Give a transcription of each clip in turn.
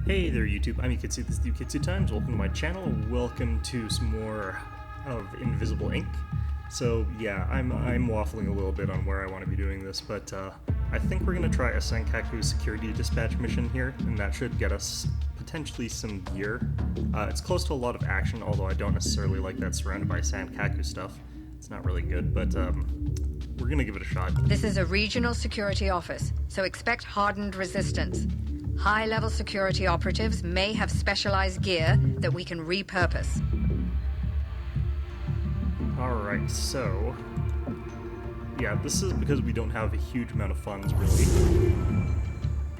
Hey there YouTube, I'm Yukitsu, this is Yukitsu Times, welcome to my channel, welcome to some more of Invisible Ink. So yeah, I'm waffling a little bit on where I want to be doing this, but I think we're going to try a Sankaku security dispatch mission here, and that should get us potentially some gear. It's close to a lot of action, although I don't necessarily like that surrounded by Sankaku stuff. It's not really good, but we're going to give it a shot. This is a regional security office, so expect hardened resistance. High-level security operatives may have specialized gear that we can repurpose. Alright, so... yeah, this is because we don't have a huge amount of funds, really.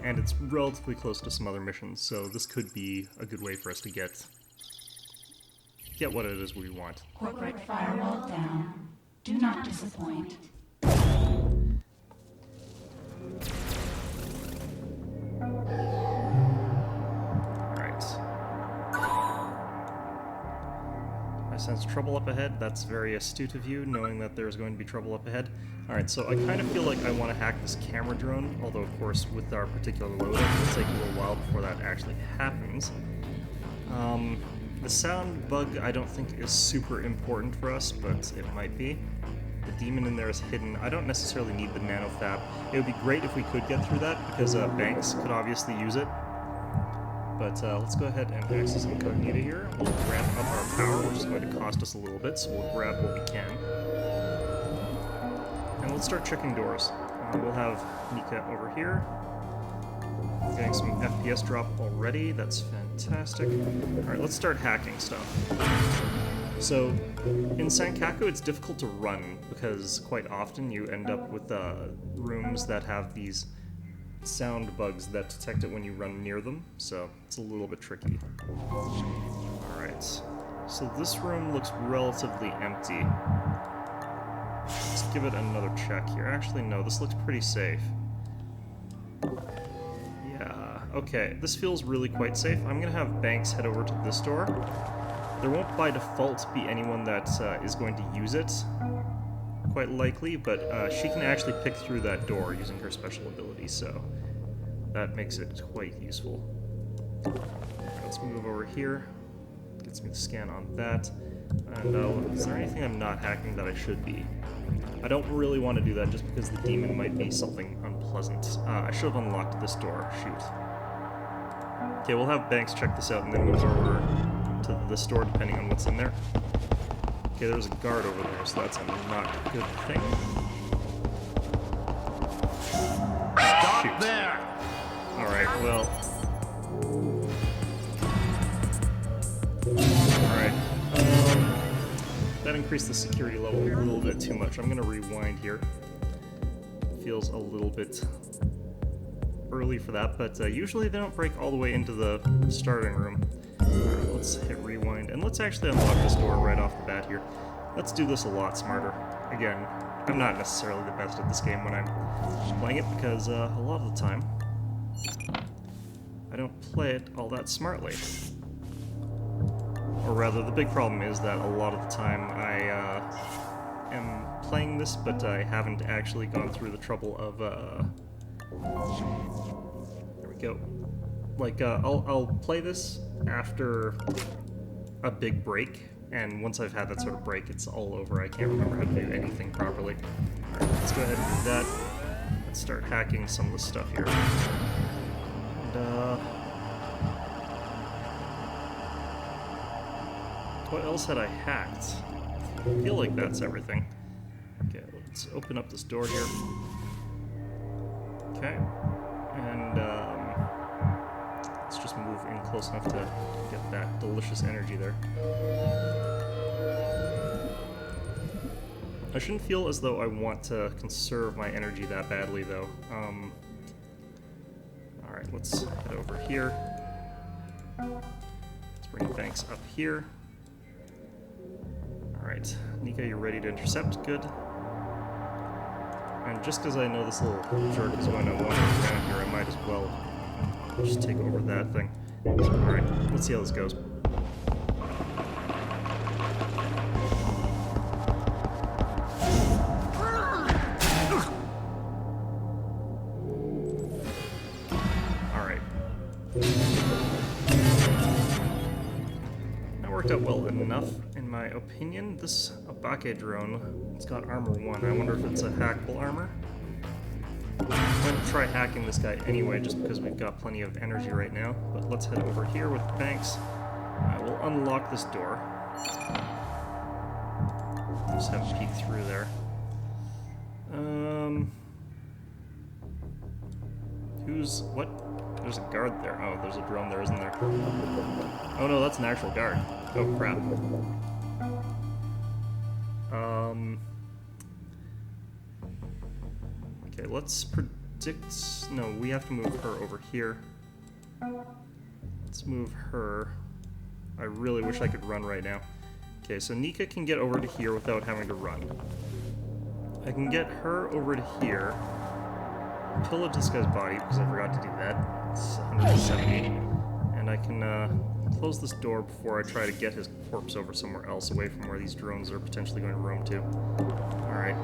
And it's relatively close to some other missions, so this could be a good way for us to get what it is we want. Corporate firewall down. Do not disappoint. I sense trouble up ahead. That's very astute of you, knowing that there's going to be trouble up ahead. Alright, so I kind of feel like I want to hack this camera drone, although of course with our particular load it'll take a little while before that actually happens. The sound bug I don't think is super important for us, but it might be. The demon in there is hidden. I don't necessarily need the nanofab. It would be great if we could get through that, because Banks could obviously use it. But let's go ahead and access incognito here. We'll ramp up our power, which is going to cost us a little bit, so we'll grab what we can. And let's start checking doors. We'll have Nika over here. Getting some FPS drop already, that's fantastic. Alright, let's start hacking stuff. So, in Sankaku it's difficult to run, because quite often you end up with rooms that have these sound bugs that detect it when you run near them, so it's a little bit tricky. Alright, so this room looks relatively empty. Let's give it another check here. Actually, no, this looks pretty safe. Yeah, okay, this feels really quite safe. I'm gonna have Banks head over to this door. There won't by default be anyone that is going to use it, quite likely, but she can actually pick through that door using her special ability, so that makes it quite useful. Let's move over here. Gets me the scan on that. And is there anything I'm not hacking that I should be? I don't really want to do that just because the demon might be something unpleasant. I should have unlocked this door. Shoot. Okay, we'll have Banks check this out and then move over to this door depending on what's in there. Okay, there's a guard over there, so that's not a good thing. Stop there! Alright, well... alright. That increased the security level a little bit too much. I'm gonna rewind here. Feels a little bit early for that, but usually they don't break all the way into the starting room. Alright, let's hit rewind, and let's actually unlock this door right off the bat here. Let's do this a lot smarter. Again, I'm not necessarily the best at this game when I'm playing it, because a lot of the time, I don't play it all that smartly. Or rather, the big problem is that a lot of the time I am playing this, but I haven't actually gone through the trouble of, there we go. Like, I'll play this after a big break, and once I've had that sort of break, it's all over. I can't remember how to do anything properly. Alright, let's go ahead and do that. Let's start hacking some of the stuff here. And, what else had I hacked? I feel like that's everything. Okay, let's open up this door here. Okay. And, let's just move in close enough to get that delicious energy there. I shouldn't feel as though I want to conserve my energy that badly, though. Alright, let's head over here. Let's bring Banks up here. Alright, Nika, you're ready to intercept. Good. And just because I know this little jerk is going to wander around here, I might as well just take over that thing. Alright, let's see how this goes. Alright. worked out well enough, in my opinion. This Abake drone, it's got armor 1. I wonder if it's a hackable armor. I'm going to try hacking this guy anyway, just because we've got plenty of energy right now. But let's head over here with Banks. We'll unlock this door. Just have a peek through there. What? There's a guard there. Oh, there's a drone there, isn't there? Oh no, that's an actual guard. Oh crap. Okay, let's predict... No, we have to move her over here. Let's move her. I really wish I could run right now. Okay, so Nika can get over to here without having to run. I can get her over to here. Pillage this guy's body, because I forgot to do that. It's 170. And I can close this door before I try to get his corpse over somewhere else, away from where these drones are potentially going to roam to. Alright.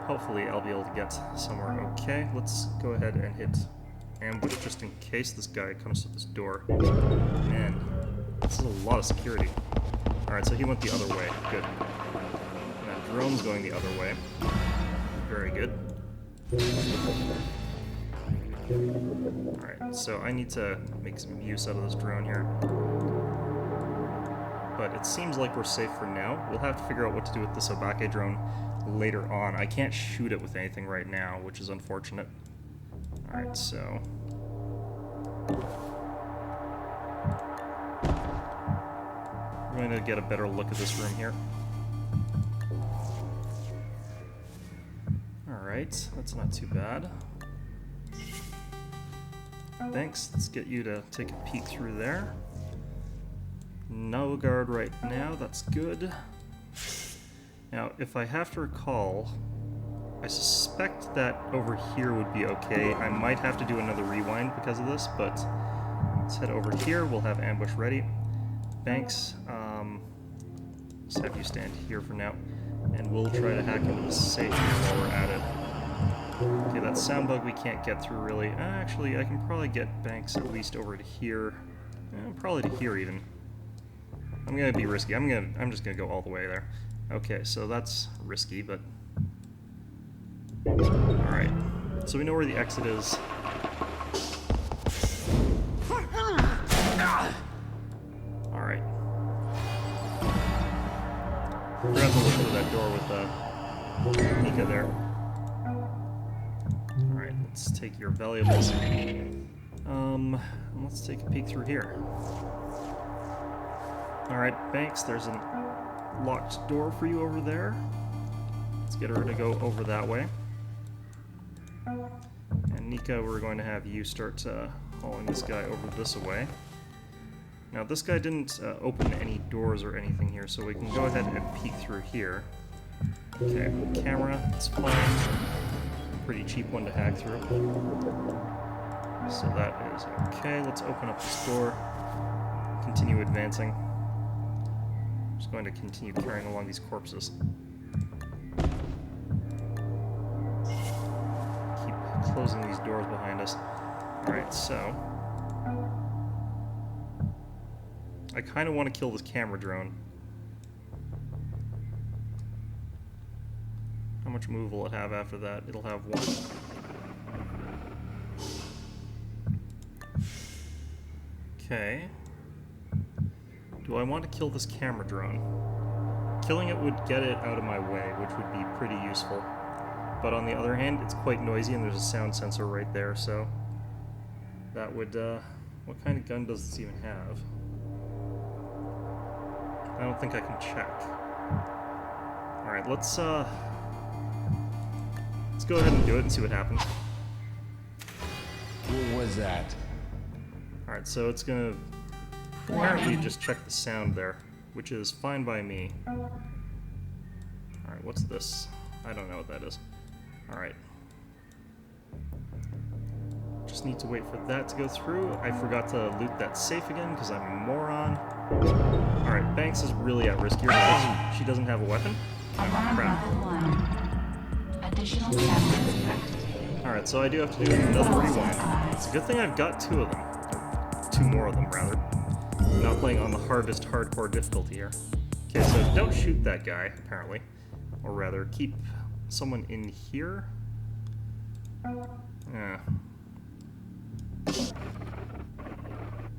Hopefully I'll be able to get somewhere okay. Let's go ahead and hit ambush just in case this guy comes to this door. Man, this is a lot of security. Alright, so he went the other way. Good. And that drone's going the other way. Very good. Alright, so I need to make some use out of this drone here. But it seems like we're safe for now. We'll have to figure out what to do with this Obake drone later on. I can't shoot it with anything right now, which is unfortunate. Alright, so... we're going to get a better look at this room here. Alright, that's not too bad. Thanks, let's get you to take a peek through there. No guard right now, that's good. Now, if I have to recall, I suspect that over here would be okay. I might have to do another rewind because of this, but let's head over here. We'll have ambush ready. Banks, let's have you stand here for now, and we'll try to hack into the safe here while we're at it. Okay, that sound bug we can't get through really. Actually, I can probably get Banks at least over to here. Probably to here even. I'm gonna be risky. I'm just gonna go all the way there. Okay, so that's risky, but alright. So we know where the exit is. Alright. Forgot to look through that door with Nika there. Alright, let's take your valuables. Let's take a peek through here. Alright, Banks, there's a locked door for you over there. Let's get her to go over that way. And Nika, we're going to have you start hauling this guy over this way. Now, this guy didn't open any doors or anything here, so we can go ahead and peek through here. Okay, camera, it's fine. Pretty cheap one to hack through. So that is okay. Let's open up this door. Continue advancing. I'm just going to continue carrying along these corpses. Keep closing these doors behind us. Alright, so... I kind of want to kill this camera drone. How much move will it have after that? It'll have 1. Okay. Do I want to kill this camera drone? Killing it would get it out of my way, which would be pretty useful. But on the other hand, it's quite noisy and there's a sound sensor right there, so... that would, what kind of gun does this even have? I don't think I can check. Alright, let's go ahead and do it and see what happens. What was that? Alright, so it's gonna apparently just check the sound there, which is fine by me. Alright, what's this? I don't know what that is. Alright. Just need to wait for that to go through. I forgot to loot that safe again because I'm a moron. Alright, Banks is really at risk here because she doesn't have a weapon. Alarm Crap. level 1. Additional cameras activated. Alright, so I do have to do another rewind. It's a good thing I've got 2 of them. Or 2 more of them, rather. Not playing on the hardest hardcore difficulty here. Okay, so don't shoot that guy, apparently. Or rather, keep someone in here. Yeah.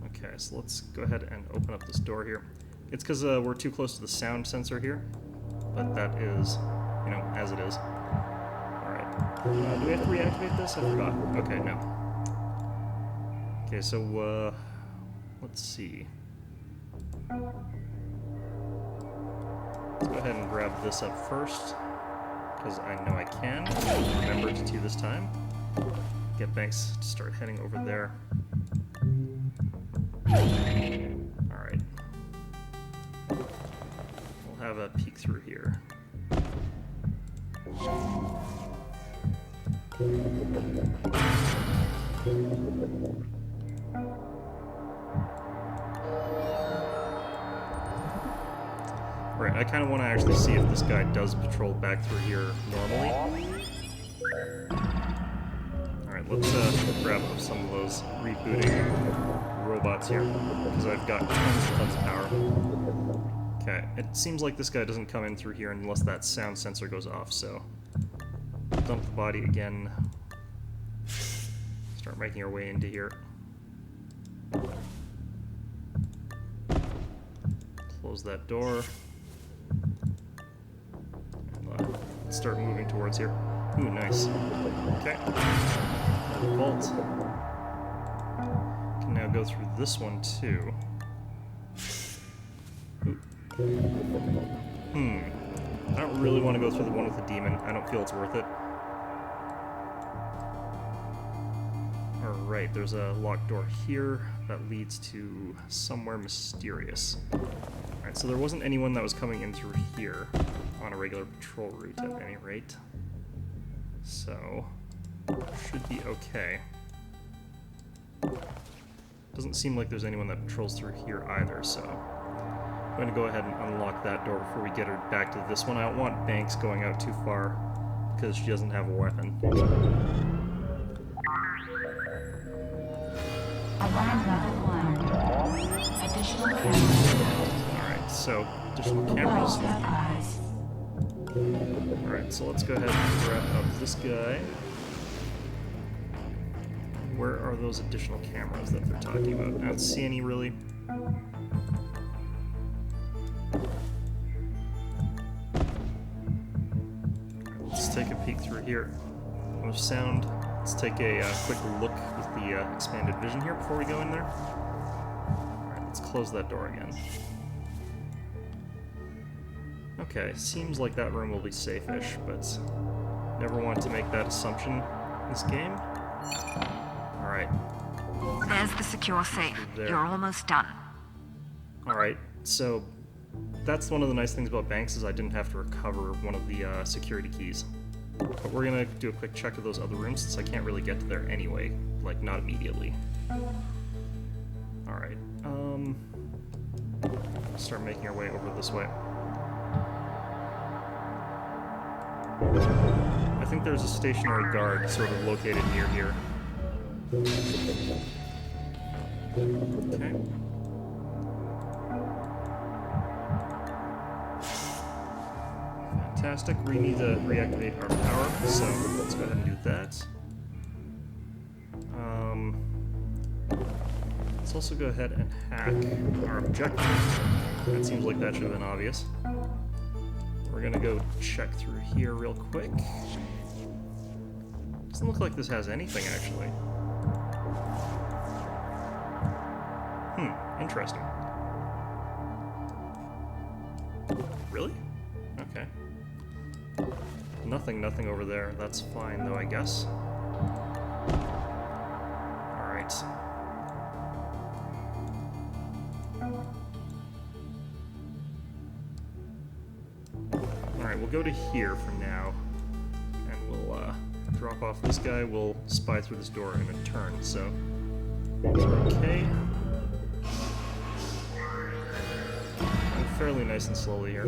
Okay, so let's go ahead and open up this door here. It's because we're too close to the sound sensor here. But that is, you know, as it is. Alright. Do we have to reactivate this? I forgot. Okay, no. Okay, so, let's see. Let's go ahead and grab this up first, because I know I can. Remember to this time. Get Banks to start heading over there. Alright. We'll have a peek through here. Right, I kind of want to actually see if this guy does patrol back through here normally. Alright, let's grab up some of those rebooting robots here, because I've got tons of power. Okay, it seems like this guy doesn't come in through here unless that sound sensor goes off, so... Dump the body again. Start making our way into here. Close that door. And start moving towards here. Ooh, nice. Okay. Vault. Can now go through this one too. Ooh. I don't really want to go through the one with the demon. I don't feel it's worth it. Alright, there's a locked door here that leads to somewhere mysterious. Alright, so there wasn't anyone that was coming in through here on a regular patrol route at any rate. So, should be okay. Doesn't seem like there's anyone that patrols through here either, so... I'm going to go ahead and unlock that door before we get her back to this one. I don't want Banks going out too far, because she doesn't have a weapon. Alarm level 1. Additional cameras. Alright, so, additional cameras. Alright, so let's go ahead and grab up this guy. Where are those additional cameras that they're talking about? I don't see any, really. Let's take a peek through here. No sound. Let's take a quick look with the expanded vision here before we go in there. Alright, let's close that door again. Okay, seems like that room will be safe-ish, but never want to make that assumption in this game. Alright. There's the secure safe. There. You're almost done. Alright, so that's one of the nice things about Banks is I didn't have to recover one of the security keys. But we're gonna do a quick check of those other rooms since I can't really get to there anyway. Like, not immediately. Alright, start making our way over this way. I think there's a stationary guard sort of located near here. Okay. Fantastic. We need to reactivate our power, so let's go ahead and do that. Let's also go ahead and hack our objective. That seems like that should have been obvious. We're gonna go check through here real quick. Doesn't look like this has anything, actually. Interesting. Really? Okay. Nothing over there. That's fine, though, I guess. Alright. Alright, we'll go to here for now. And we'll, drop off this guy. We'll spy through this door in a turn, so... Okay. Fairly nice and slowly here.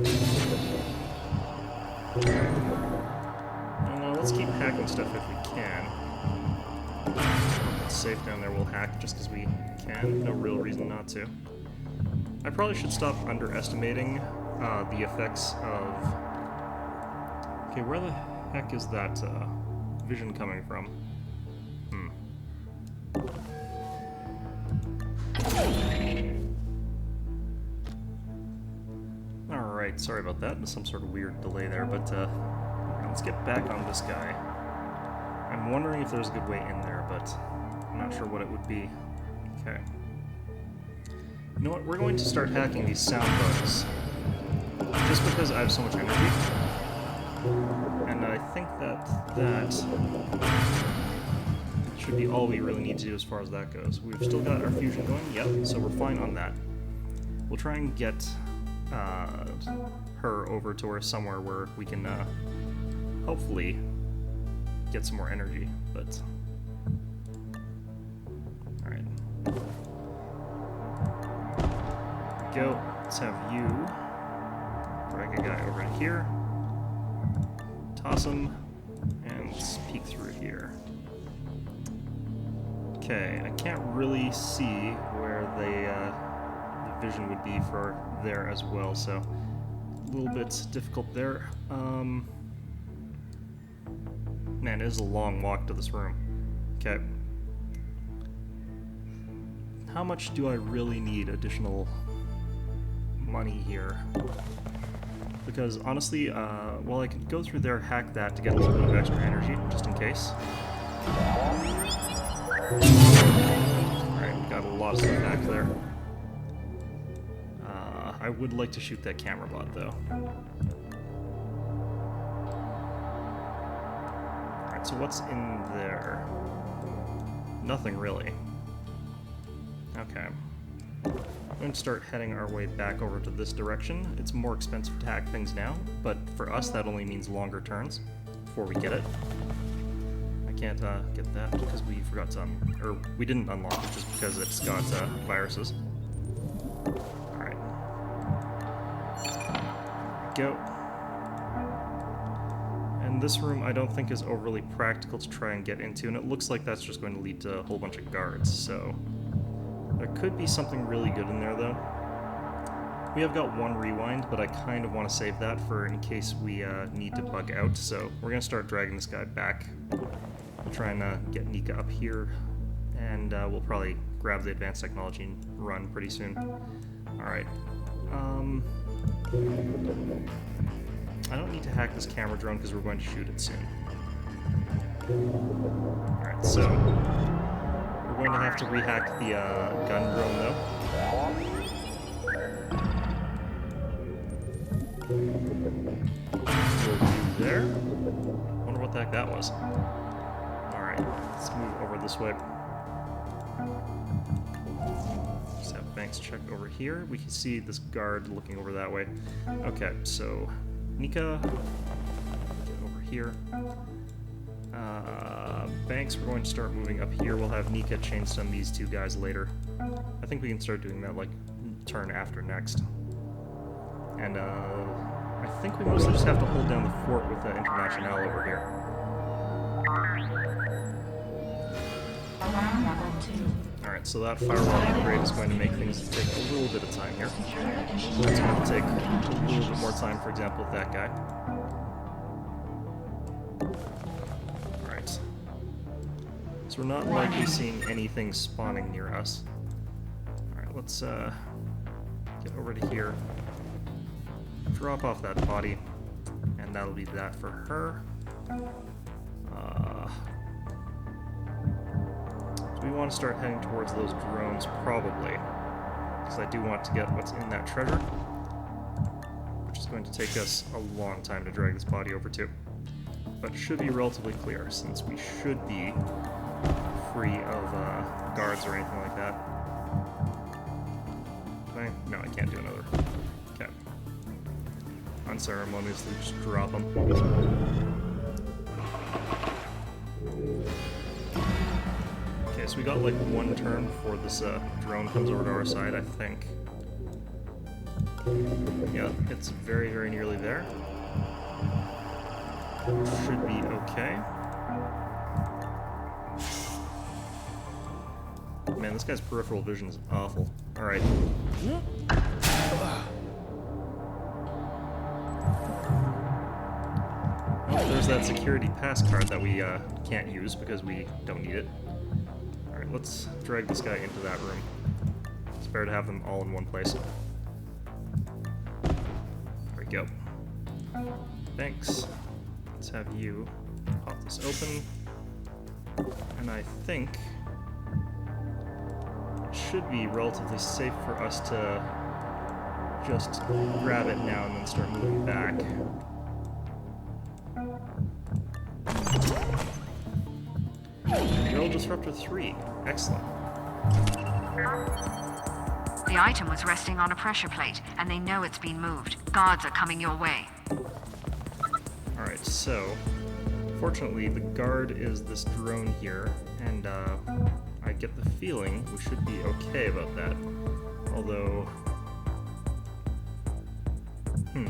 And let's keep hacking stuff if we can. If it's safe down there, we'll hack just because we can. No real reason not to. I probably should stop underestimating the effects of... Okay, where the heck is that vision coming from? Alright, sorry about that. There's some sort of weird delay there, but let's get back on this guy. I'm wondering if there's a good way in there, but I'm not sure what it would be. Okay. You know what? We're going to start hacking these sound bugs. Just because I have so much energy. And I think that should be all we really need to do as far as that goes. We've still got our fusion going, yep, so we're fine on that. We'll try and get her over to her somewhere where we can hopefully get some more energy, but... Alright. Go. Let's have you drag a guy over to here, toss him, and let's peek through here. Okay, I can't really see where the vision would be for there as well, so a little bit difficult there. Man, it is a long walk to this room. Okay. How much do I really need additional money here? Because honestly, while I could go through there, hack that to get a little bit of extra energy, just in case. Alright, we got a lot of stuff hacked there. I would like to shoot that camera bot, though. Alright, so what's in there? Nothing, really. Okay. I'm going to start heading our way back over to this direction. It's more expensive to hack things now, but for us that only means longer turns before we get it. I can't get that because we forgot to, or we didn't unlock it just because it's got viruses. Alright. Go. And this room I don't think is overly practical to try and get into, and it looks like that's just going to lead to a whole bunch of guards, so... There could be something really good in there, though. We have got one rewind, but I kind of want to save that for in case we need to bug out, so we're going to start dragging this guy back. We'll try and get Nika up here, and we'll probably grab the advanced technology and run pretty soon. Alright. I don't need to hack this camera drone because we're going to shoot it soon. Alright, so... We're going to have to rehack the gun drone, though. We'll do there. Wonder what the heck that was. Alright, let's move over this way. Just have Banks check over here. We can see this guard looking over that way. Okay, so Nika, get over here. Banks, we're going to start moving up here. We'll have Nika chain stun these two guys later. I think we can start doing that, like, turn after next. And, I think we mostly just have to hold down the fort with the International over here. Alright, so that firewall upgrade is going to make things take a little bit of time here. It's going to take a little bit more time, for example, with that guy. So we're not likely seeing anything spawning near us. Alright, let's get over to here. Drop off that body, and that'll be that for her. So we want to start heading towards those drones, probably. Because I do want to get what's in that treasure. Which is going to take us a long time to drag this body over to. But it should be relatively clear, since we should be free of guards or anything like that. Can I? No, I can't do another. Okay. Unceremoniously just drop them. Okay, so we got like one turn before this drone comes over to our side, I think. Yeah, it's very, very nearly there. Should be okay. Man, this guy's peripheral vision is awful. Alright. there's that security pass card that we can't use because we don't need it. Alright, let's drag this guy into that room. It's better to have them all in one place. There we go. Thanks. Let's have you pop this open. And I think it should be relatively safe for us to just grab it now and then start moving back. Neural Disruptor 3. Excellent. The item was resting on a pressure plate, and they know it's been moved. Guards are coming your way. Alright, so fortunately the guard is this drone here, and I get the feeling we should be okay about that. Although,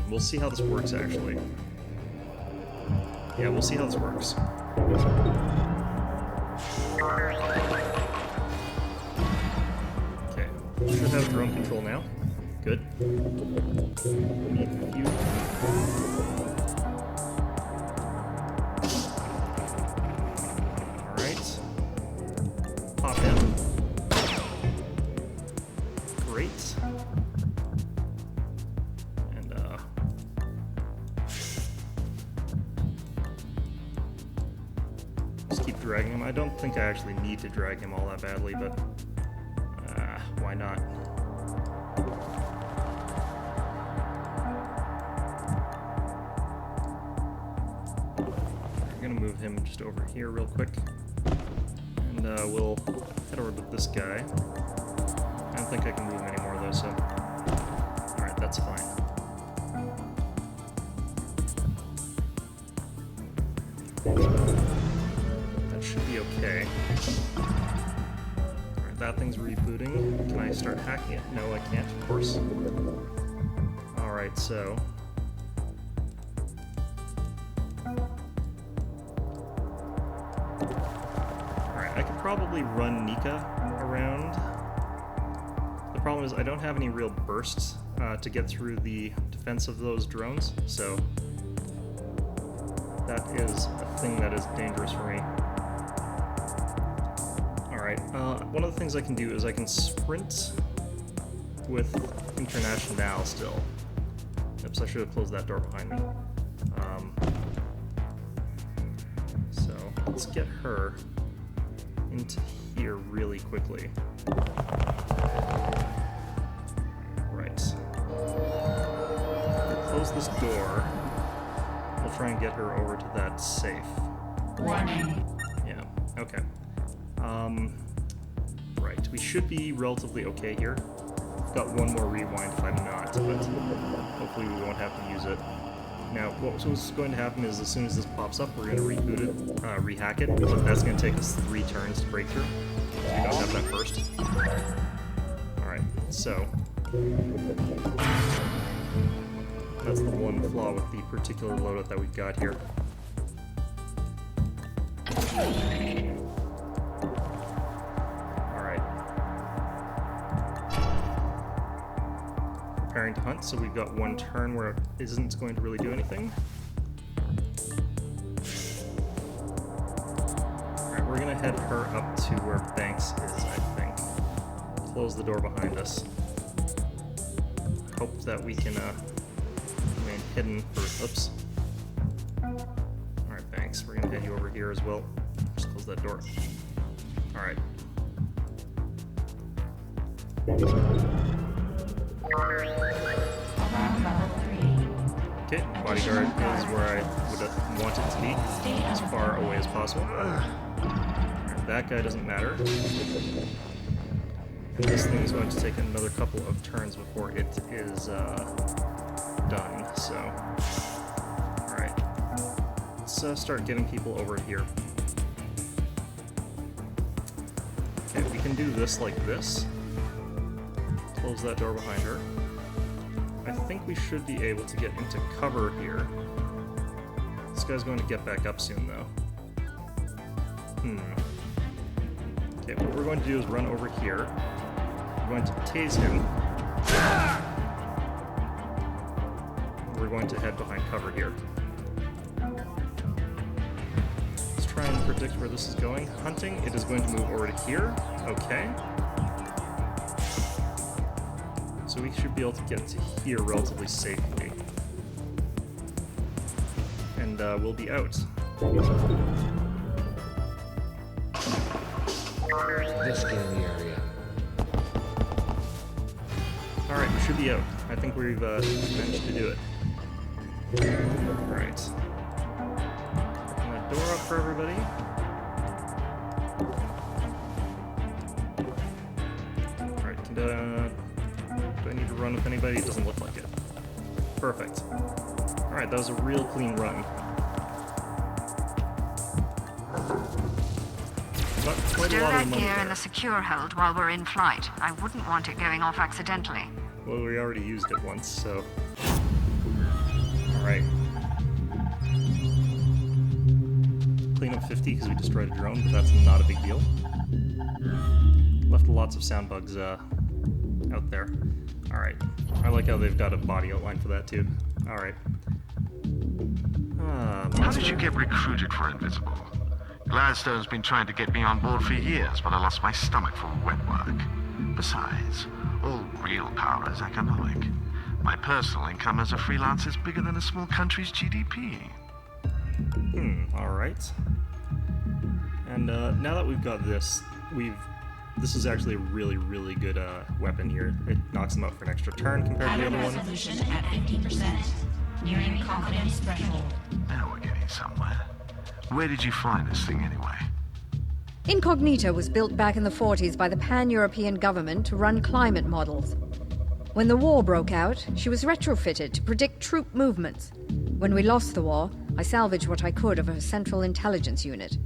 we'll see how this works actually. Yeah, we'll see how this works. Okay, should have drone control now. Good. Need a few. Alright. Pop in. Great. And, just keep dragging him. I don't think I actually need to drag him all that badly, but why not? I'm gonna move him just over here real quick, and we'll head over to this guy. I don't think I can move him anymore though, so alright, that's fine. That should be okay. Alright, that thing's rebooting. Can I start hacking it? No, I can't, of course. Alright, so alright, I could probably run Nika around. The problem is I don't have any real bursts to get through the defense of those drones, so that is a thing that is dangerous for me. Alright, one of the things I can do is I can sprint with International still. Oops, I should have closed that door behind me. So, let's get her into here really quickly. Right. Close this door. We'll try and get her over to that safe. Warning. Yeah, okay. Right, we should be relatively okay here. Got one more rewind if I'm not, but hopefully we won't have to use it. Now, what's going to happen is as soon as this pops up, we're going to reboot it, rehack it, but that's going to take us 3 turns to break through. So we don't have that first. Alright, so that's the one flaw with the particular loadout that we've got here. Alright. Preparing to hunt, so we've got one turn where it isn't going to really do anything. Alright, we're gonna head her up to where Banks is, I think. Close the door behind us. Hope that we can remain hidden for... Oops. Alright, Banks, we're gonna head you over here as well. Just close that door. Alright. Alarm level 3. Okay, bodyguard is where I would want it to be, as far away as possible. Alright, that guy doesn't matter. And this thing is going to take another couple of turns before it is done, so... Alright. Let's start getting people over here. Okay, we can do this like this. Close that door behind her. I think we should be able to get into cover here. This guy's going to get back up soon, though. Okay, what we're going to do is run over here. We're going to tase him. We're going to head behind cover here. try and predict where this is going. Hunting, it is going to move over to here. Okay. So we should be able to get to here relatively safely. And we'll be out. This scan the area. Alright, we should be out. I think we've managed to do it. Alright. Open that door up for everybody. Alright, do I need to run with anybody? It doesn't look like it. Perfect. Alright, that was a real clean run. Got quite a Stow lot that of money gear in there. the secure hold while we're in flight. I wouldn't want it going off accidentally. Well, we already used it once, so... Alright. Clean up 50 because we destroyed a drone, but that's not a big deal. Left lots of sound bugs out there. Alright. I like how they've got a body outline for that, too. Alright. How did you get recruited for Invisible? Gladstone's been trying to get me on board for years, but I lost my stomach for wet work. Besides, all real power is economic. My personal income as a freelancer is bigger than a small country's GDP. Alright. And now that we've got this, this is actually a really, really good weapon here. It knocks them out for an extra turn compared to the Pattern other one. resolution at 50%. Nearing confidence threshold. Now we're getting somewhere. Where did you find this thing anyway? Incognita was built back in the 40s by the pan-European government to run climate models. When the war broke out, she was retrofitted to predict troop movements. When we lost the war, I salvaged what I could of her central intelligence unit.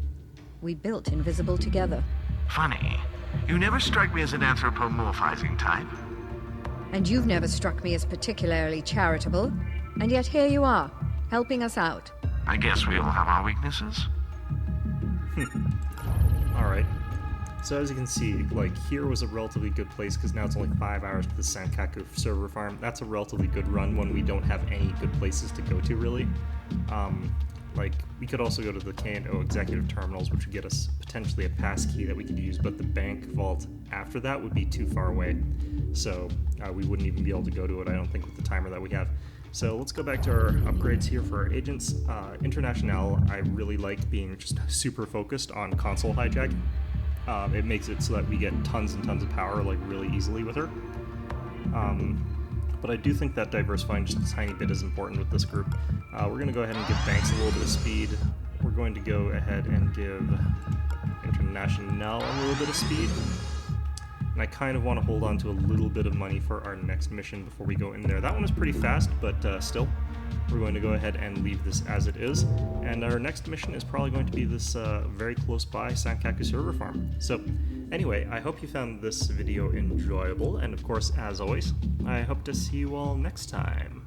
We built Invisible together. Funny. You never strike me as an anthropomorphizing type. And you've never struck me as particularly charitable. And yet here you are, helping us out. I guess we all have our weaknesses. Alright. So as you can see, like, here was a relatively good place because now it's only 5 hours to the Sankaku server farm. That's a relatively good run when we don't have any good places to go to, really. Like, we could also go to the K&O executive terminals, which would get us potentially a pass key that we could use, but the bank vault after that would be too far away. So we wouldn't even be able to go to it, I don't think, with the timer that we have. So let's go back to our upgrades here for our agents. International, I really like being just super focused on console hijack. It makes it so that we get tons and tons of power, like, really easily with her. But I do think that diversifying just a tiny bit is important with this group. We're going to go ahead and give Banks a little bit of speed. We're going to go ahead and give International a little bit of speed. And I kind of want to hold on to a little bit of money for our next mission before we go in there. That one is pretty fast, but still, we're going to go ahead and leave this as it is. And our next mission is probably going to be this very close by Sankaku server farm. So anyway, I hope you found this video enjoyable, and of course, as always, I hope to see you all next time.